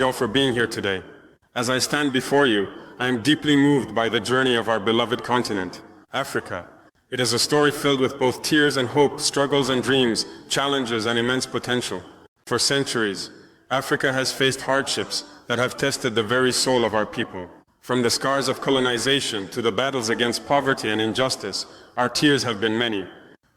you all for being here today. As I stand before you, I am deeply moved by the journey of our beloved continent, Africa. It is a story filled with both tears and hope, struggles and dreams, challenges and immense potential. For centuries, Africa has faced hardships that have tested the very soul of our people. From the scars of colonization to the battles against poverty and injustice, our tears have been many.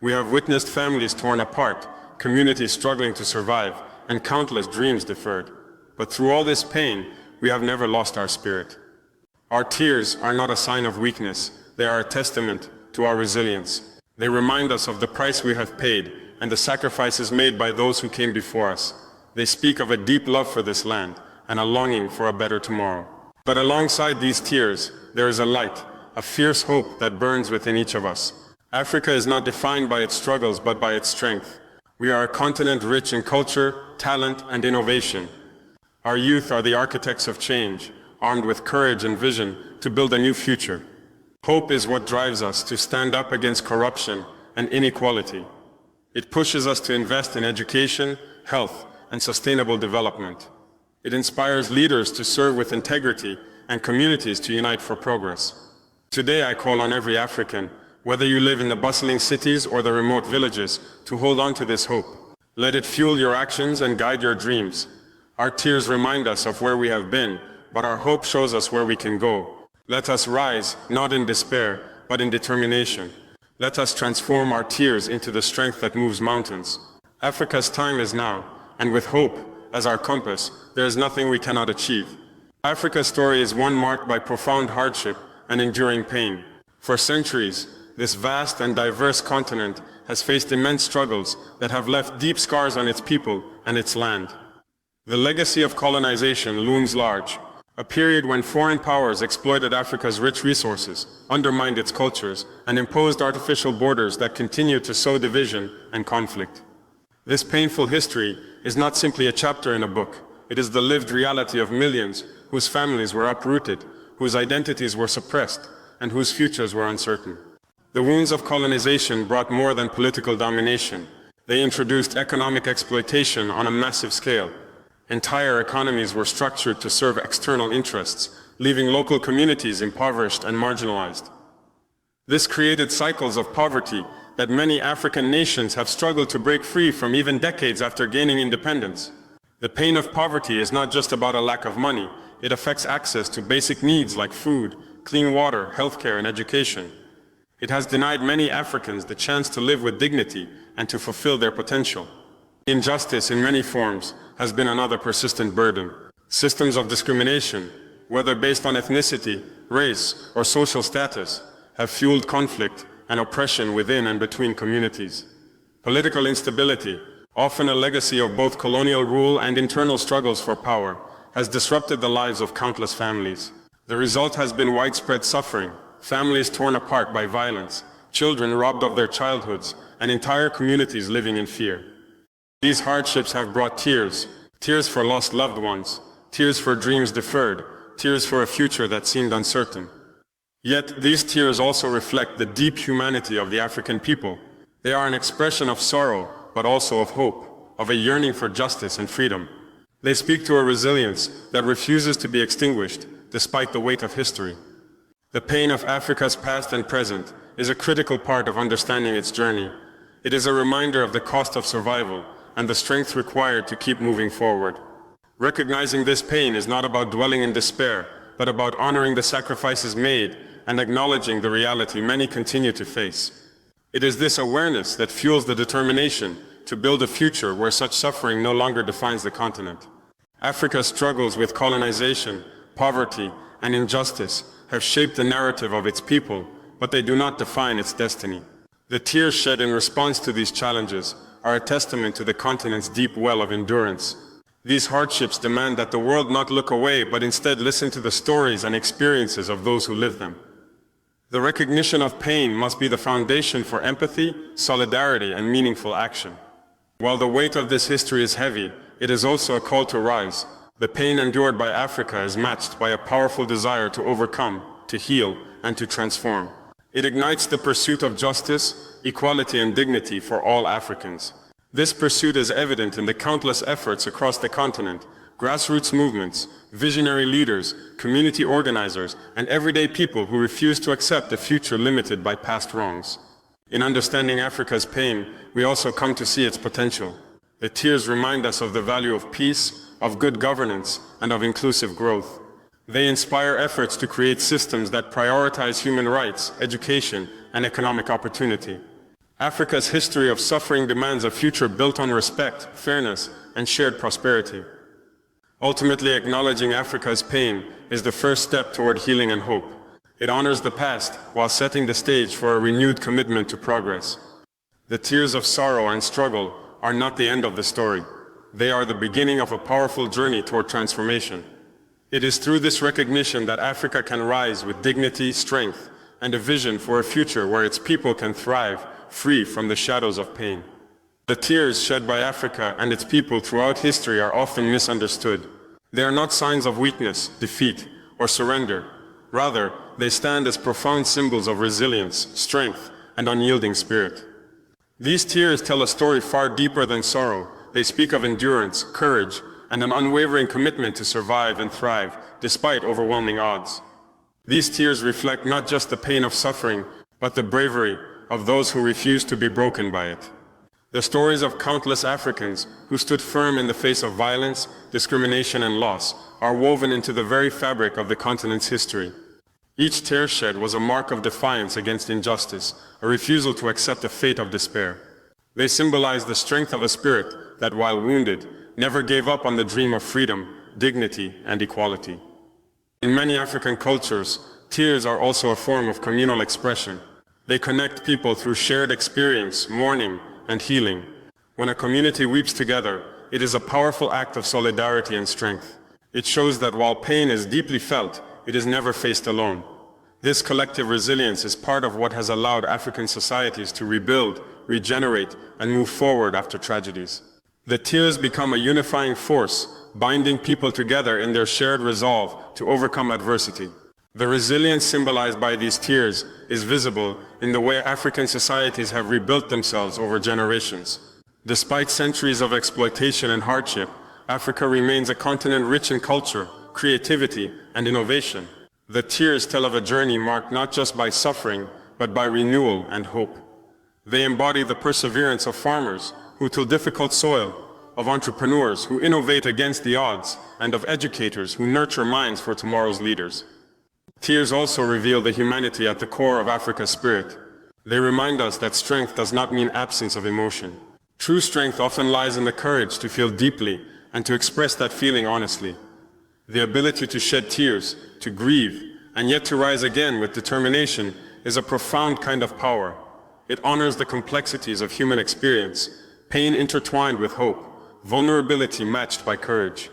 We have witnessed families torn apart, communities struggling to survive, and countless dreams deferred. But through all this pain, we have never lost our spirit. Our tears are not a sign of weakness, they are a testament to our resilience. They remind us of the price we have paid and the sacrifices made by those who came before us. They speak of a deep love for this land and a longing for a better tomorrow. But alongside these tears, there is a light, a fierce hope that burns within each of us. Africa is not defined by its struggles but by its strength. We are a continent rich in culture, talent, and innovation. Our youth are the architects of change, armed with courage and vision to build a new future. Hope is what drives us to stand up against corruption and inequality. It pushes us to invest in education, health, and sustainable development. It inspires leaders to serve with integrity and communities to unite for progress. Today I call on every African, whether you live in the bustling cities or the remote villages, to hold on to this hope. Let it fuel your actions and guide your dreams. Our tears remind us of where we have been, but our hope shows us where we can go. Let us rise, not in despair, but in determination. Let us transform our tears into the strength that moves mountains. Africa's time is now, and with hope as our compass, there is nothing we cannot achieve. Africa's story is one marked by profound hardship and enduring pain. For centuries, this vast and diverse continent has faced immense struggles that have left deep scars on its people and its land. The legacy of colonization looms large, a period when foreign powers exploited Africa's rich resources, undermined its cultures, and imposed artificial borders that continue to sow division and conflict. This painful history is not simply a chapter in a book. It is the lived reality of millions whose families were uprooted, whose identities were suppressed, and whose futures were uncertain. The wounds of colonization brought more than political domination. They introduced economic exploitation on a massive scale. Entire economies were structured to serve external interests, leaving local communities impoverished and marginalized. This created cycles of poverty that many African nations have struggled to break free from even decades after gaining independence. The pain of poverty is not just about a lack of money, it affects access to basic needs like food, clean water, healthcare, and education. It has denied many Africans the chance to live with dignity and to fulfill their potential. Injustice in many forms has been another persistent burden. Systems of discrimination, whether based on ethnicity, race, or social status, have fueled conflict and oppression within and between communities. Political instability, often a legacy of both colonial rule and internal struggles for power, has disrupted the lives of countless families. The result has been widespread suffering, families torn apart by violence, children robbed of their childhoods, and entire communities living in fear. These hardships have brought tears, tears for lost loved ones, tears for dreams deferred, tears for a future that seemed uncertain. Yet these tears also reflect the deep humanity of the African people. They are an expression of sorrow, but also of hope, of a yearning for justice and freedom. They speak to a resilience that refuses to be extinguished, despite the weight of history. The pain of Africa's past and present is a critical part of understanding its journey. It is a reminder of the cost of survival and the strength required to keep moving forward. Recognizing this pain is not about dwelling in despair, but about honoring the sacrifices made and acknowledging the reality many continue to face. It is this awareness that fuels the determination to build a future where such suffering no longer defines the continent. Africa's struggles with colonization, poverty, and injustice have shaped the narrative of its people, but they do not define its destiny. The tears shed in response to these challenges are a testament to the continent's deep well of endurance. These hardships demand that the world not look away, but instead listen to the stories and experiences of those who live them. The recognition of pain must be the foundation for empathy, solidarity, and meaningful action. While the weight of this history is heavy, it is also a call to rise. The pain endured by Africa is matched by a powerful desire to overcome, to heal, and to transform. It ignites the pursuit of justice, equality, and dignity for all Africans. This pursuit is evident in the countless efforts across the continent, grassroots movements, visionary leaders, community organizers, and everyday people who refuse to accept a future limited by past wrongs. In understanding Africa's pain, we also come to see its potential. The tears remind us of the value of peace, of good governance, and of inclusive growth. They inspire efforts to create systems that prioritize human rights, education, and economic opportunity. Africa's history of suffering demands a future built on respect, fairness, and shared prosperity. Ultimately, acknowledging Africa's pain is the first step toward healing and hope. It honors the past while setting the stage for a renewed commitment to progress. The tears of sorrow and struggle are not the end of the story. They are the beginning of a powerful journey toward transformation. It is through this recognition that Africa can rise with dignity, strength, and a vision for a future where its people can thrive, free from the shadows of pain. The tears shed by Africa and its people throughout history are often misunderstood. They are not signs of weakness, defeat, or surrender. Rather, they stand as profound symbols of resilience, strength, and unyielding spirit. These tears tell a story far deeper than sorrow. They speak of endurance, courage, and an unwavering commitment to survive and thrive, despite overwhelming odds. These tears reflect not just the pain of suffering, but the bravery of those who refuse to be broken by it. The stories of countless Africans who stood firm in the face of violence, discrimination, and loss are woven into the very fabric of the continent's history. Each tear shed was a mark of defiance against injustice, a refusal to accept a fate of despair. They symbolize the strength of a spirit that, while wounded, never gave up on the dream of freedom, dignity, and equality. In many African cultures, tears are also a form of communal expression. They connect people through shared experience, mourning, and healing. When a community weeps together, it is a powerful act of solidarity and strength. It shows that while pain is deeply felt, it is never faced alone. This collective resilience is part of what has allowed African societies to rebuild, regenerate, and move forward after tragedies. The tears become a unifying force, binding people together in their shared resolve to overcome adversity. The resilience symbolized by these tears is visible in the way African societies have rebuilt themselves over generations. Despite centuries of exploitation and hardship, Africa remains a continent rich in culture, creativity, and innovation. The tears tell of a journey marked not just by suffering, but by renewal and hope. They embody the perseverance of farmers who till difficult soil, of entrepreneurs who innovate against the odds, and of educators who nurture minds for tomorrow's leaders. Tears also reveal the humanity at the core of Africa's spirit. They remind us that strength does not mean absence of emotion. True strength often lies in the courage to feel deeply and to express that feeling honestly. The ability to shed tears, to grieve, and yet to rise again with determination is a profound kind of power. It honors the complexities of human experience, pain intertwined with hope, vulnerability matched by courage.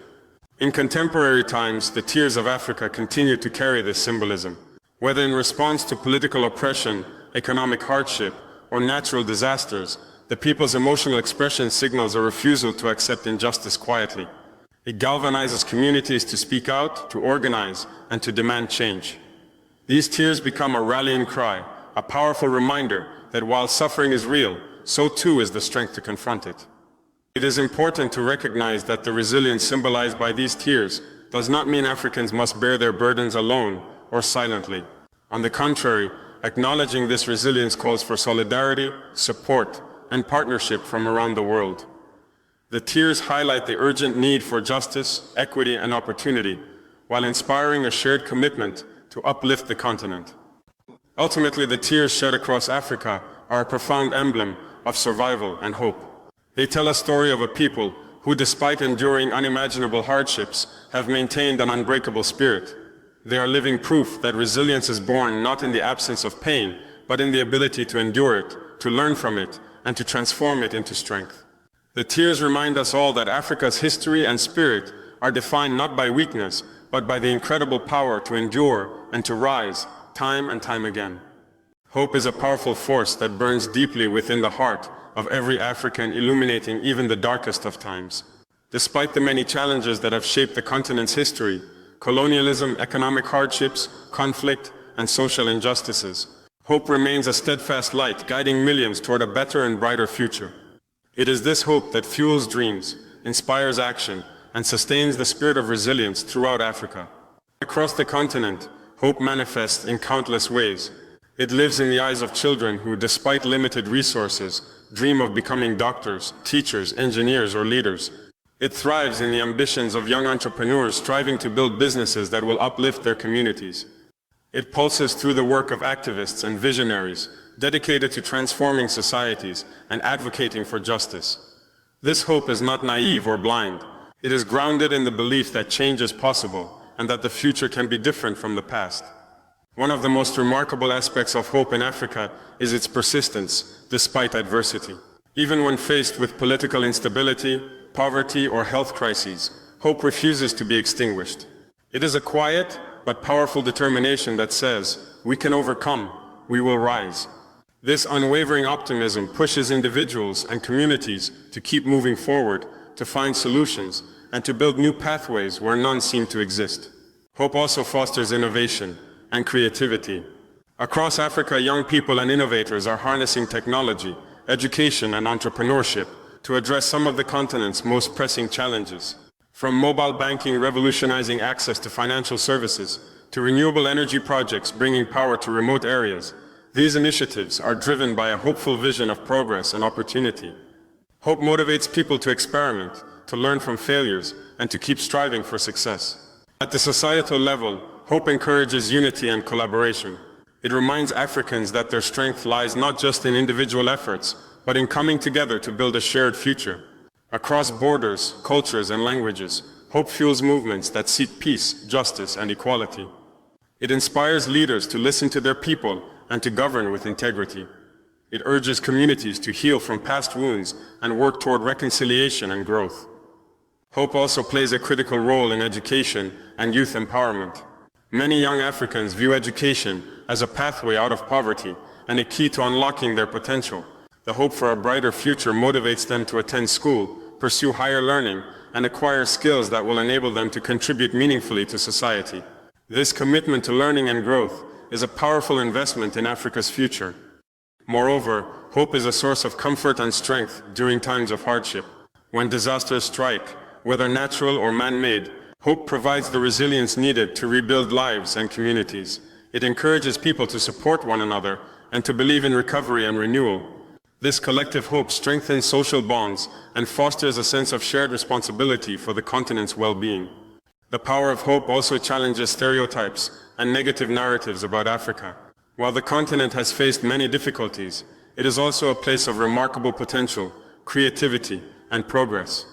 In contemporary times, the tears of Africa continue to carry this symbolism. Whether in response to political oppression, economic hardship, or natural disasters, the people's emotional expression signals a refusal to accept injustice quietly. It galvanizes communities to speak out, to organize, and to demand change. These tears become a rallying cry, a powerful reminder that while suffering is real, so too is the strength to confront it. It is important to recognize that the resilience symbolized by these tears does not mean Africans must bear their burdens alone or silently. On the contrary, acknowledging this resilience calls for solidarity, support, and partnership from around the world. The tears highlight the urgent need for justice, equity, and opportunity, while inspiring a shared commitment to uplift the continent. Ultimately, the tears shed across Africa are a profound emblem of survival and hope. They tell a story of a people who, despite enduring unimaginable hardships, have maintained an unbreakable spirit. They are living proof that resilience is born not in the absence of pain, but in the ability to endure it, to learn from it, and to transform it into strength. The tears remind us all that Africa's history and spirit are defined not by weakness, but by the incredible power to endure and to rise, time and time again. Hope is a powerful force that burns deeply within the heart of every African, illuminating even the darkest of times. Despite the many challenges that have shaped the continent's history, colonialism, economic hardships, conflict, and social injustices, hope remains a steadfast light guiding millions toward a better and brighter future. It is this hope that fuels dreams, inspires action, and sustains the spirit of resilience throughout Africa. Across the continent, hope manifests in countless ways. It lives in the eyes of children who, despite limited resources, dream of becoming doctors, teachers, engineers, or leaders. It thrives in the ambitions of young entrepreneurs striving to build businesses that will uplift their communities. It pulses through the work of activists and visionaries, dedicated to transforming societies and advocating for justice. This hope is not naive or blind. It is grounded in the belief that change is possible and that the future can be different from the past. One of the most remarkable aspects of hope in Africa is its persistence, despite adversity. Even when faced with political instability, poverty, or health crises, hope refuses to be extinguished. It is a quiet but powerful determination that says, we can overcome, we will rise. This unwavering optimism pushes individuals and communities to keep moving forward, to find solutions, and to build new pathways where none seem to exist. Hope also fosters innovation and creativity. Across Africa, young people and innovators are harnessing technology, education, and entrepreneurship to address some of the continent's most pressing challenges. From mobile banking revolutionizing access to financial services, to renewable energy projects bringing power to remote areas, these initiatives are driven by a hopeful vision of progress and opportunity. Hope motivates people to experiment, to learn from failures, and to keep striving for success. At the societal level, hope encourages unity and collaboration. It reminds Africans that their strength lies not just in individual efforts, but in coming together to build a shared future. Across borders, cultures, and languages, hope fuels movements that seek peace, justice, and equality. It inspires leaders to listen to their people and to govern with integrity. It urges communities to heal from past wounds and work toward reconciliation and growth. Hope also plays a critical role in education and youth empowerment. Many young Africans view education as a pathway out of poverty and a key to unlocking their potential. The hope for a brighter future motivates them to attend school, pursue higher learning, and acquire skills that will enable them to contribute meaningfully to society. This commitment to learning and growth is a powerful investment in Africa's future. Moreover, hope is a source of comfort and strength during times of hardship. When disasters strike, whether natural or man-made, hope provides the resilience needed to rebuild lives and communities. It encourages people to support one another and to believe in recovery and renewal. This collective hope strengthens social bonds and fosters a sense of shared responsibility for the continent's well-being. The power of hope also challenges stereotypes and negative narratives about Africa. While the continent has faced many difficulties, it is also a place of remarkable potential, creativity, and progress.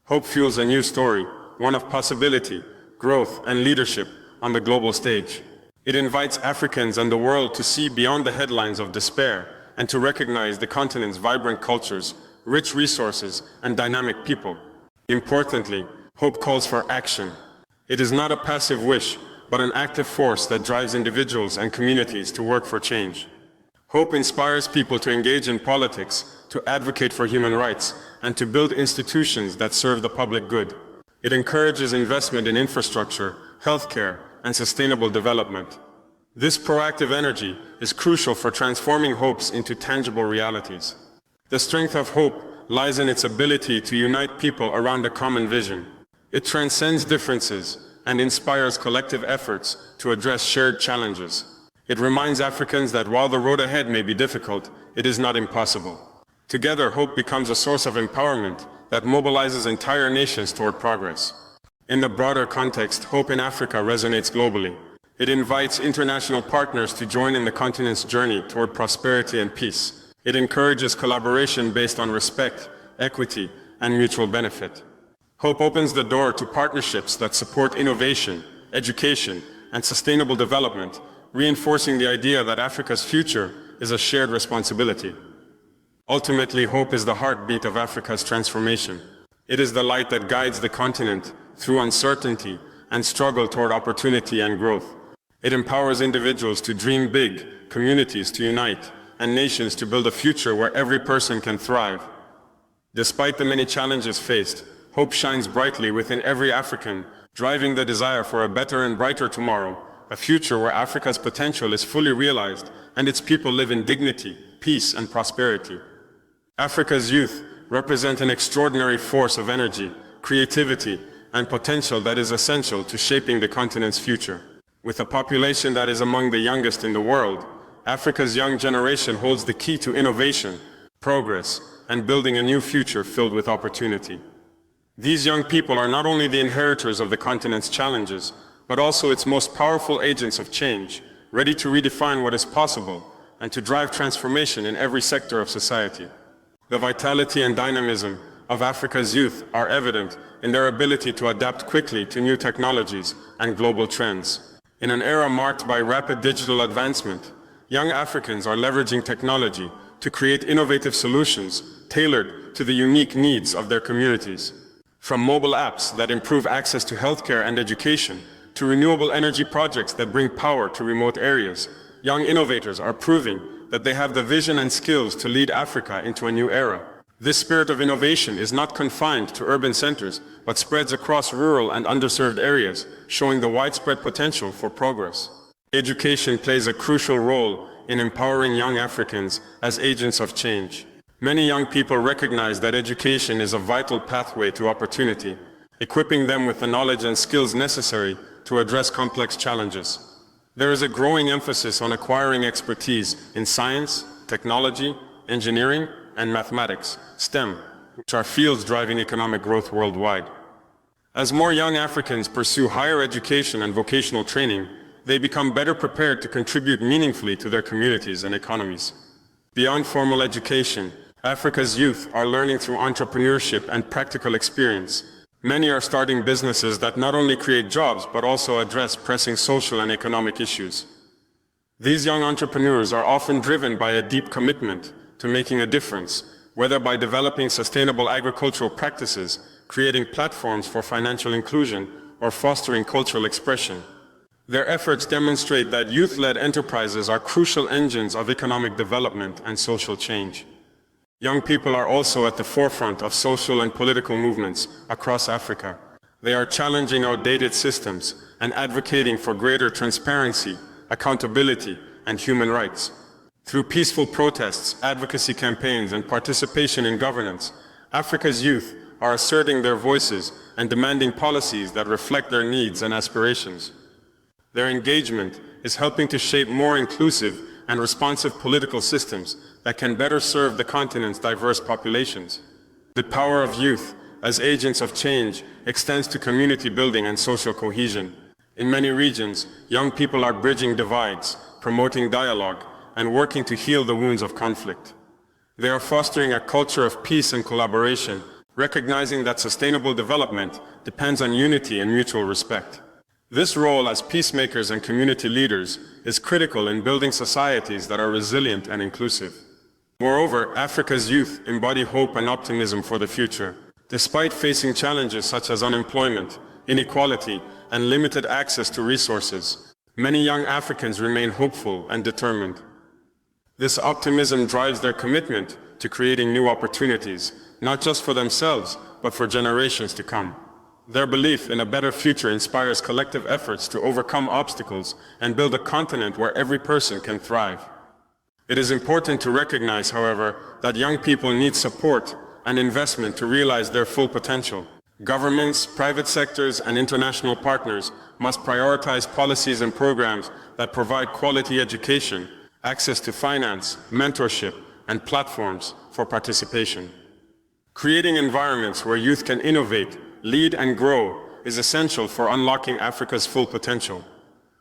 Hope fuels a new story, one of possibility, growth, and leadership on the global stage. It invites Africans and the world to see beyond the headlines of despair and to recognize the continent's vibrant cultures, rich resources, and dynamic people. Importantly, hope calls for action. It is not a passive wish, but an active force that drives individuals and communities to work for change. Hope inspires people to engage in politics, to advocate for human rights, and to build institutions that serve the public good. It encourages investment in infrastructure, healthcare, and sustainable development. This proactive energy is crucial for transforming hopes into tangible realities. The strength of hope lies in its ability to unite people around a common vision. It transcends differences and inspires collective efforts to address shared challenges. It reminds Africans that while the road ahead may be difficult, it is not impossible. Together, hope becomes a source of empowerment that mobilizes entire nations toward progress. In the broader context, hope in Africa resonates globally. It invites international partners to join in the continent's journey toward prosperity and peace. It encourages collaboration based on respect, equity, and mutual benefit. Hope opens the door to partnerships that support innovation, education, and sustainable development, reinforcing the idea that Africa's future is a shared responsibility. Ultimately, hope is the heartbeat of Africa's transformation. It is the light that guides the continent through uncertainty and struggle toward opportunity and growth. It empowers individuals to dream big, communities to unite, and nations to build a future where every person can thrive. Despite the many challenges faced, hope shines brightly within every African, driving the desire for a better and brighter tomorrow, a future where Africa's potential is fully realized and its people live in dignity, peace, and prosperity. Africa's youth represent an extraordinary force of energy, creativity, and potential that is essential to shaping the continent's future. With a population that is among the youngest in the world, Africa's young generation holds the key to innovation, progress, and building a new future filled with opportunity. These young people are not only the inheritors of the continent's challenges, but also its most powerful agents of change, ready to redefine what is possible and to drive transformation in every sector of society. The vitality and dynamism of Africa's youth are evident in their ability to adapt quickly to new technologies and global trends. In an era marked by rapid digital advancement, young Africans are leveraging technology to create innovative solutions tailored to the unique needs of their communities. From mobile apps that improve access to healthcare and education, to renewable energy projects that bring power to remote areas, young innovators are proving that they have the vision and skills to lead Africa into a new era. This spirit of innovation is not confined to urban centers, but spreads across rural and underserved areas, showing the widespread potential for progress. Education plays a crucial role in empowering young Africans as agents of change. Many young people recognize that education is a vital pathway to opportunity, equipping them with the knowledge and skills necessary to address complex challenges. There is a growing emphasis on acquiring expertise in science, technology, engineering, and mathematics, STEM, which are fields driving economic growth worldwide. As more young Africans pursue higher education and vocational training, they become better prepared to contribute meaningfully to their communities and economies. Beyond formal education, Africa's youth are learning through entrepreneurship and practical experience. Many are starting businesses that not only create jobs but also address pressing social and economic issues. These young entrepreneurs are often driven by a deep commitment to making a difference, whether by developing sustainable agricultural practices, creating platforms for financial inclusion, or fostering cultural expression. Their efforts demonstrate that youth-led enterprises are crucial engines of economic development and social change. Young people are also at the forefront of social and political movements across Africa. They are challenging outdated systems and advocating for greater transparency, accountability, and human rights. Through peaceful protests, advocacy campaigns, and participation in governance, Africa's youth are asserting their voices and demanding policies that reflect their needs and aspirations. Their engagement is helping to shape more inclusive and responsive political systems that can better serve the continent's diverse populations. The power of youth as agents of change extends to community building and social cohesion. In many regions, young people are bridging divides, promoting dialogue, and working to heal the wounds of conflict. They are fostering a culture of peace and collaboration, recognizing that sustainable development depends on unity and mutual respect. This role as peacemakers and community leaders is critical in building societies that are resilient and inclusive. Moreover, Africa's youth embody hope and optimism for the future. Despite facing challenges such as unemployment, inequality, and limited access to resources, many young Africans remain hopeful and determined. This optimism drives their commitment to creating new opportunities, not just for themselves, but for generations to come. Their belief in a better future inspires collective efforts to overcome obstacles and build a continent where every person can thrive. It is important to recognize, however, that young people need support and investment to realize their full potential. Governments, private sectors, and international partners must prioritize policies and programs that provide quality education, access to finance, mentorship, and platforms for participation. Creating environments where youth can innovate, lead, and grow is essential for unlocking Africa's full potential.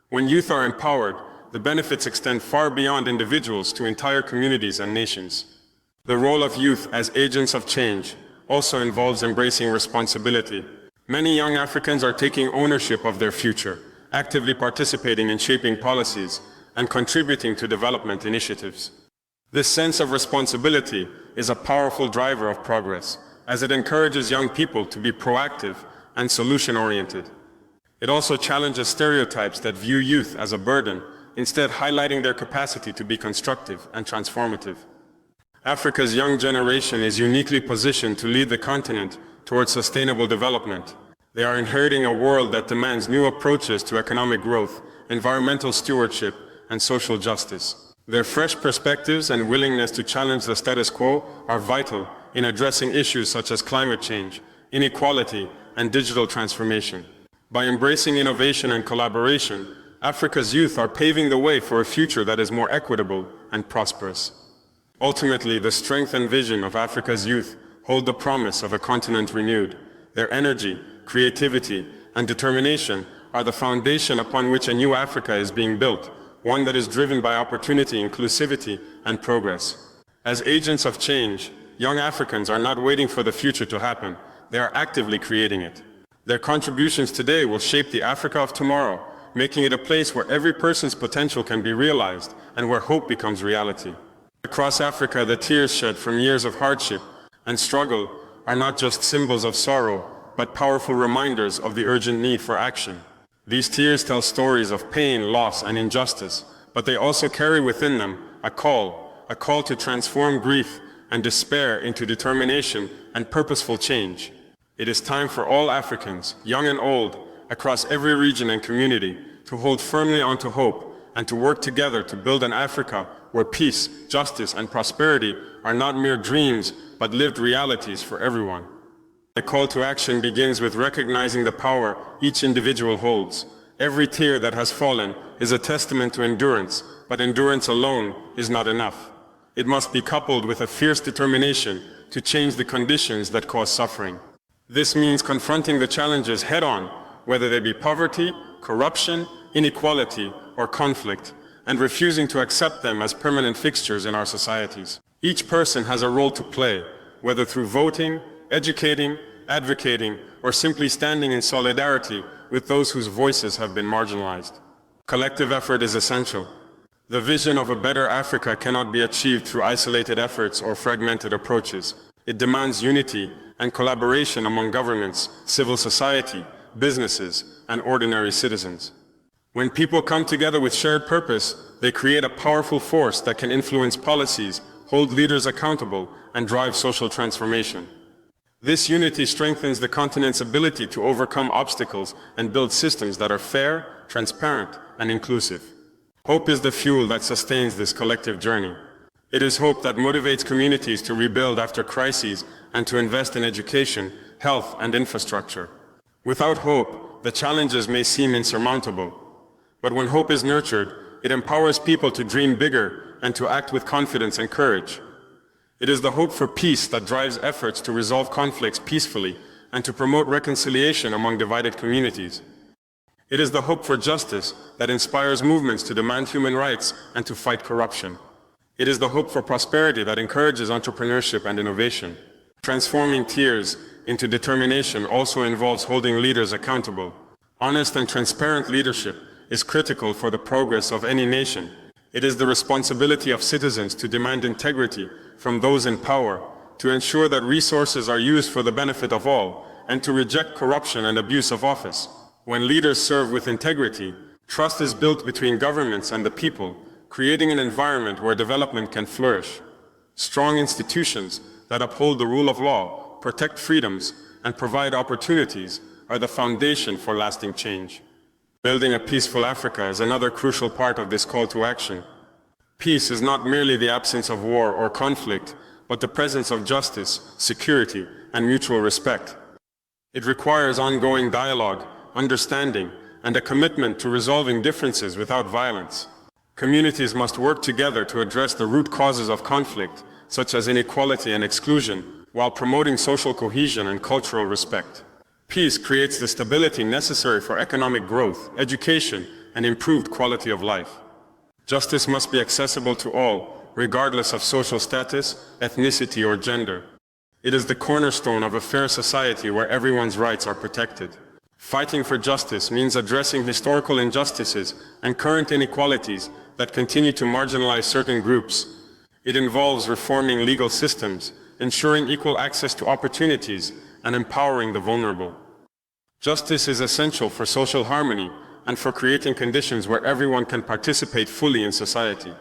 When youth are empowered, the benefits extend far beyond individuals to entire communities and nations. The role of youth as agents of change also involves embracing responsibility. Many young Africans are taking ownership of their future, actively participating in shaping policies, and contributing to development initiatives. This sense of responsibility is a powerful driver of progress, as it encourages young people to be proactive and solution-oriented. It also challenges stereotypes that view youth as a burden, instead highlighting their capacity to be constructive and transformative. Africa's young generation is uniquely positioned to lead the continent towards sustainable development. They are inheriting a world that demands new approaches to economic growth, environmental stewardship, and social justice. Their fresh perspectives and willingness to challenge the status quo are vital in addressing issues such as climate change, inequality, and digital transformation. By embracing innovation and collaboration, Africa's youth are paving the way for a future that is more equitable and prosperous. Ultimately, the strength and vision of Africa's youth hold the promise of a continent renewed. Their energy, creativity, and determination are the foundation upon which a new Africa is being built, one that is driven by opportunity, inclusivity, and progress. As agents of change, young Africans are not waiting for the future to happen, they are actively creating it. Their contributions today will shape the Africa of tomorrow, making it a place where every person's potential can be realized and where hope becomes reality. Across Africa, the tears shed from years of hardship and struggle are not just symbols of sorrow, but powerful reminders of the urgent need for action. These tears tell stories of pain, loss, and injustice, but they also carry within them a call to transform grief and despair into determination and purposeful change. It is time for all Africans, young and old, across every region and community, to hold firmly onto hope and to work together to build an Africa where peace, justice, and prosperity are not mere dreams, but lived realities for everyone. The call to action begins with recognizing the power each individual holds. Every tear that has fallen is a testament to endurance, but endurance alone is not enough. It must be coupled with a fierce determination to change the conditions that cause suffering. This means confronting the challenges head-on, whether they be poverty, corruption, inequality, or conflict, and refusing to accept them as permanent fixtures in our societies. Each person has a role to play, whether through voting, educating, advocating, or simply standing in solidarity with those whose voices have been marginalized. Collective effort is essential. The vision of a better Africa cannot be achieved through isolated efforts or fragmented approaches. It demands unity and collaboration among governments, civil society, businesses, and ordinary citizens. When people come together with shared purpose, they create a powerful force that can influence policies, hold leaders accountable, and drive social transformation. This unity strengthens the continent's ability to overcome obstacles and build systems that are fair, transparent, and inclusive. Hope is the fuel that sustains this collective journey. It is hope that motivates communities to rebuild after crises and to invest in education, health, and infrastructure. Without hope, the challenges may seem insurmountable. But when hope is nurtured, it empowers people to dream bigger and to act with confidence and courage. It is the hope for peace that drives efforts to resolve conflicts peacefully and to promote reconciliation among divided communities. It is the hope for justice that inspires movements to demand human rights and to fight corruption. It is the hope for prosperity that encourages entrepreneurship and innovation. Transforming tears into determination also involves holding leaders accountable. Honest and transparent leadership is critical for the progress of any nation. It is the responsibility of citizens to demand integrity from those in power, to ensure that resources are used for the benefit of all, and to reject corruption and abuse of office. When leaders serve with integrity, trust is built between governments and the people, creating an environment where development can flourish. Strong institutions that uphold the rule of law, protect freedoms, and provide opportunities are the foundation for lasting change. Building a peaceful Africa is another crucial part of this call to action. Peace is not merely the absence of war or conflict, but the presence of justice, security, and mutual respect. It requires ongoing dialogue, understanding, and a commitment to resolving differences without violence. Communities must work together to address the root causes of conflict, such as inequality and exclusion, while promoting social cohesion and cultural respect. Peace creates the stability necessary for economic growth, education, and improved quality of life. Justice must be accessible to all, regardless of social status, ethnicity, or gender. It is the cornerstone of a fair society where everyone's rights are protected. Fighting for justice means addressing historical injustices and current inequalities that continue to marginalize certain groups. It involves reforming legal systems, ensuring equal access to opportunities, and empowering the vulnerable. Justice is essential for social harmony and for creating conditions where everyone can participate fully in society.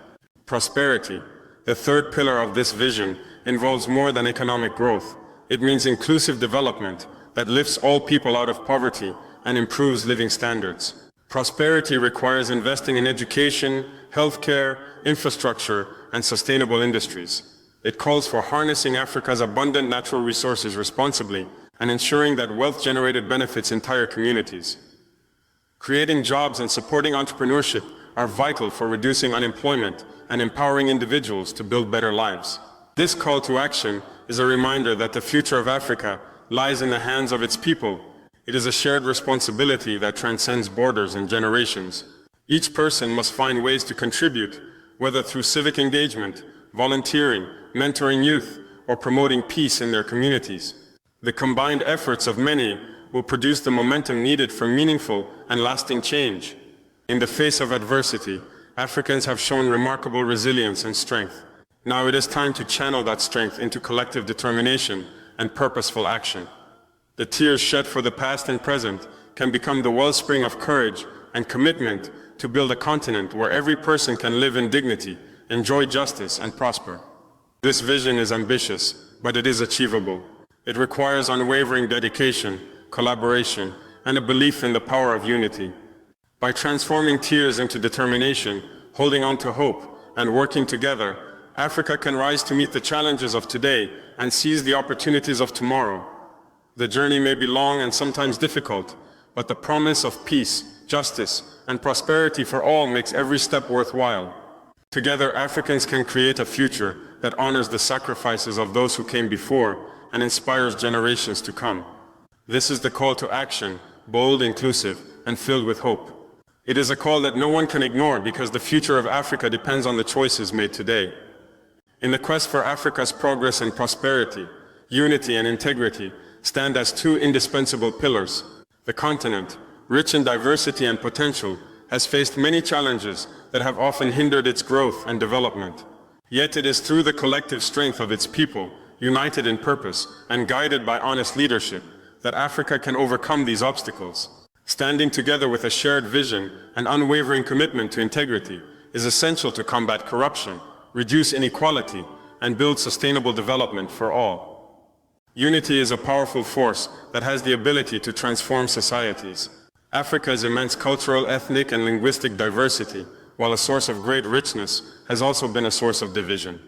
Prosperity, the third pillar of this vision, involves more than economic growth. It means inclusive development that lifts all people out of poverty and improves living standards. Prosperity requires investing in education, healthcare, infrastructure, and sustainable industries. It calls for harnessing Africa's abundant natural resources responsibly and ensuring that wealth generated benefits entire communities. Creating jobs and supporting entrepreneurship are vital for reducing unemployment and empowering individuals to build better lives. This call to action is a reminder that the future of Africa lies in the hands of its people. It is a shared responsibility that transcends borders and generations. Each person must find ways to contribute, whether through civic engagement, volunteering, mentoring youth, or promoting peace in their communities. The combined efforts of many will produce the momentum needed for meaningful and lasting change. In the face of adversity, Africans have shown remarkable resilience and strength. Now it is time to channel that strength into collective determination and purposeful action. The tears shed for the past and present can become the wellspring of courage and commitment to build a continent where every person can live in dignity, enjoy justice, and prosper. This vision is ambitious, but it is achievable. It requires unwavering dedication, collaboration, and a belief in the power of unity. By transforming tears into determination, holding on to hope, and working together, Africa can rise to meet the challenges of today and seize the opportunities of tomorrow. The journey may be long and sometimes difficult, but the promise of peace, justice, and prosperity for all makes every step worthwhile. Together, Africans can create a future that honors the sacrifices of those who came before and inspires generations to come. This is the call to action, bold, inclusive, and filled with hope. It is a call that no one can ignore because the future of Africa depends on the choices made today. In the quest for Africa's progress and prosperity, unity and integrity stand as two indispensable pillars. The continent, rich in diversity and potential, has faced many challenges that have often hindered its growth and development. Yet it is through the collective strength of its people, united in purpose and guided by honest leadership, that Africa can overcome these obstacles. Standing together with a shared vision and unwavering commitment to integrity is essential to combat corruption, reduce inequality, and build sustainable development for all. Unity is a powerful force that has the ability to transform societies. Africa's immense cultural, ethnic, and linguistic diversity, while a source of great richness, has also been a source of division.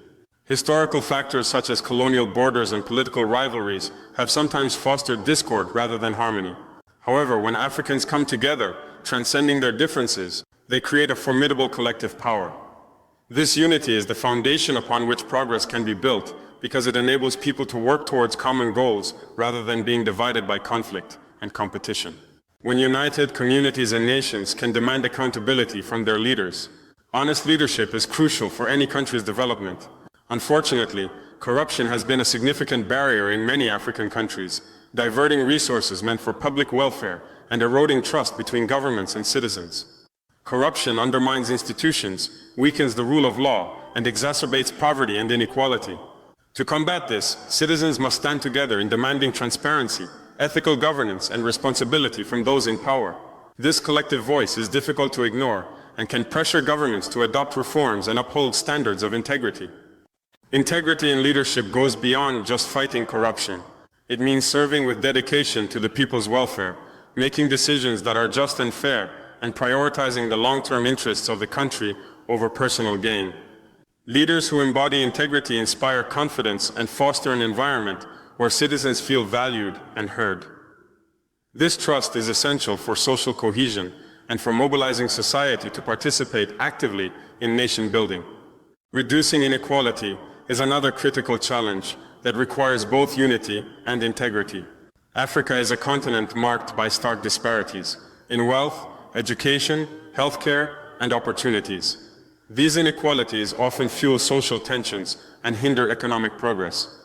Historical factors such as colonial borders and political rivalries have sometimes fostered discord rather than harmony. However, when Africans come together, transcending their differences, they create a formidable collective power. This unity is the foundation upon which progress can be built because it enables people to work towards common goals rather than being divided by conflict and competition. When united, communities and nations can demand accountability from their leaders. Honest leadership is crucial for any country's development. Unfortunately, corruption has been a significant barrier in many African countries, diverting resources meant for public welfare and eroding trust between governments and citizens. Corruption undermines institutions, weakens the rule of law, and exacerbates poverty and inequality. To combat this, citizens must stand together in demanding transparency, ethical governance, and responsibility from those in power. This collective voice is difficult to ignore and can pressure governments to adopt reforms and uphold standards of integrity. Integrity in leadership goes beyond just fighting corruption. It means serving with dedication to the people's welfare, making decisions that are just and fair, and prioritizing the long-term interests of the country over personal gain. Leaders who embody integrity inspire confidence and foster an environment where citizens feel valued and heard. This trust is essential for social cohesion and for mobilizing society to participate actively in nation building. Reducing inequality is another critical challenge that requires both unity and integrity. Africa is a continent marked by stark disparities in wealth, education, healthcare, and opportunities. These inequalities often fuel social tensions and hinder economic progress.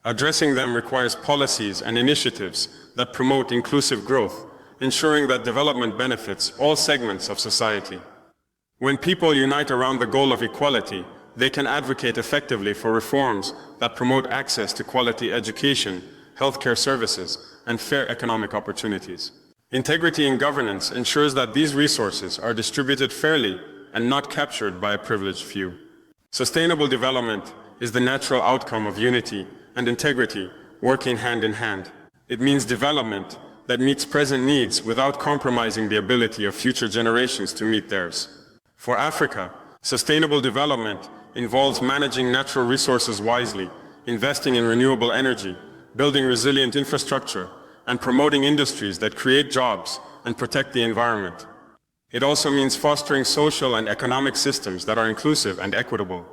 Addressing them requires policies and initiatives that promote inclusive growth, ensuring that development benefits all segments of society. When people unite around the goal of equality, they can advocate effectively for reforms that promote access to quality education, healthcare services, and fair economic opportunities. Integrity in governance ensures that these resources are distributed fairly and not captured by a privileged few. Sustainable development is the natural outcome of unity and integrity working hand in hand. It means development that meets present needs without compromising the ability of future generations to meet theirs. For Africa, sustainable development involves managing natural resources wisely, investing in renewable energy, building resilient infrastructure, and promoting industries that create jobs and protect the environment. It also means fostering social and economic systems that are inclusive and equitable.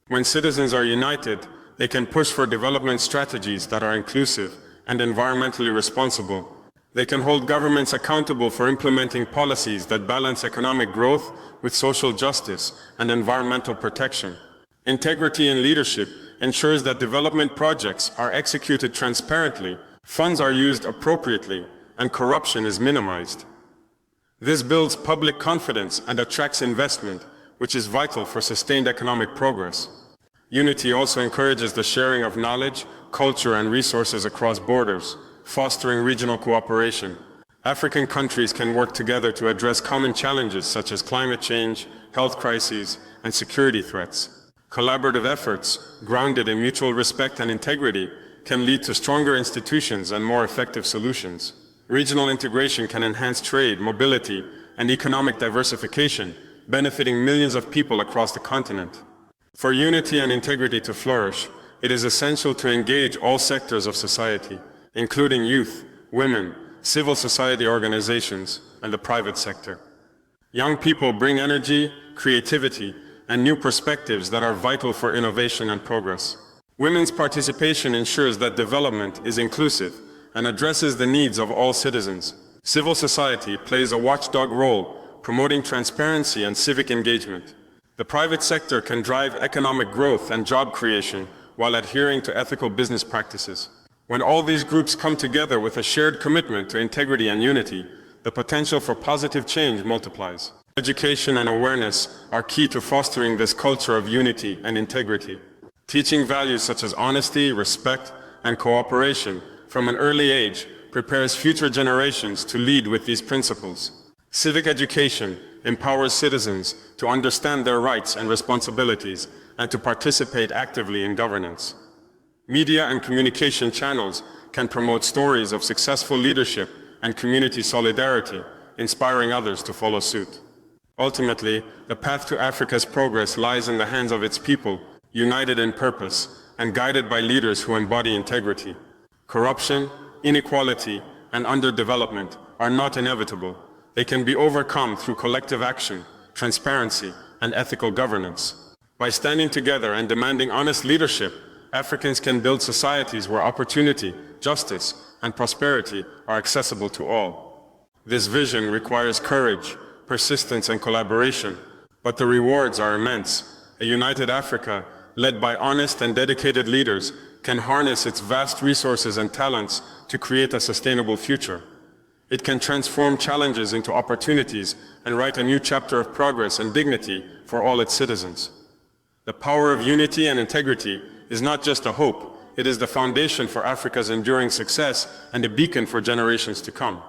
When citizens are united, they can push for development strategies that are inclusive and environmentally responsible. They can hold governments accountable for implementing policies that balance economic growth with social justice and environmental protection. Integrity in leadership ensures that development projects are executed transparently, funds are used appropriately, and corruption is minimized. This builds public confidence and attracts investment, which is vital for sustained economic progress. Unity also encourages the sharing of knowledge, culture, and resources across borders, fostering regional cooperation. African countries can work together to address common challenges such as climate change, health crises, and security threats. Collaborative efforts, grounded in mutual respect and integrity, can lead to stronger institutions and more effective solutions. Regional integration can enhance trade, mobility, and economic diversification, benefiting millions of people across the continent. For unity and integrity to flourish, it is essential to engage all sectors of society, including youth, women, civil society organizations, and the private sector. Young people bring energy, creativity, and new perspectives that are vital for innovation and progress. Women's participation ensures that development is inclusive and addresses the needs of all citizens. Civil society plays a watchdog role, promoting transparency and civic engagement. The private sector can drive economic growth and job creation while adhering to ethical business practices. When all these groups come together with a shared commitment to integrity and unity, the potential for positive change multiplies. Education and awareness are key to fostering this culture of unity and integrity. Teaching values such as honesty, respect, and cooperation from an early age prepares future generations to lead with these principles. Civic education empowers citizens to understand their rights and responsibilities and to participate actively in governance. Media and communication channels can promote stories of successful leadership and community solidarity, inspiring others to follow suit. Ultimately, the path to Africa's progress lies in the hands of its people, united in purpose and guided by leaders who embody integrity. Corruption, inequality, and underdevelopment are not inevitable. They can be overcome through collective action, transparency, and ethical governance. By standing together and demanding honest leadership, Africans can build societies where opportunity, justice, and prosperity are accessible to all. This vision requires courage, persistence, and collaboration, but the rewards are immense. A united Africa, led by honest and dedicated leaders, can harness its vast resources and talents to create a sustainable future. It can transform challenges into opportunities and write a new chapter of progress and dignity for all its citizens. The power of unity and integrity is not just a hope, it is the foundation for Africa's enduring success and a beacon for generations to come.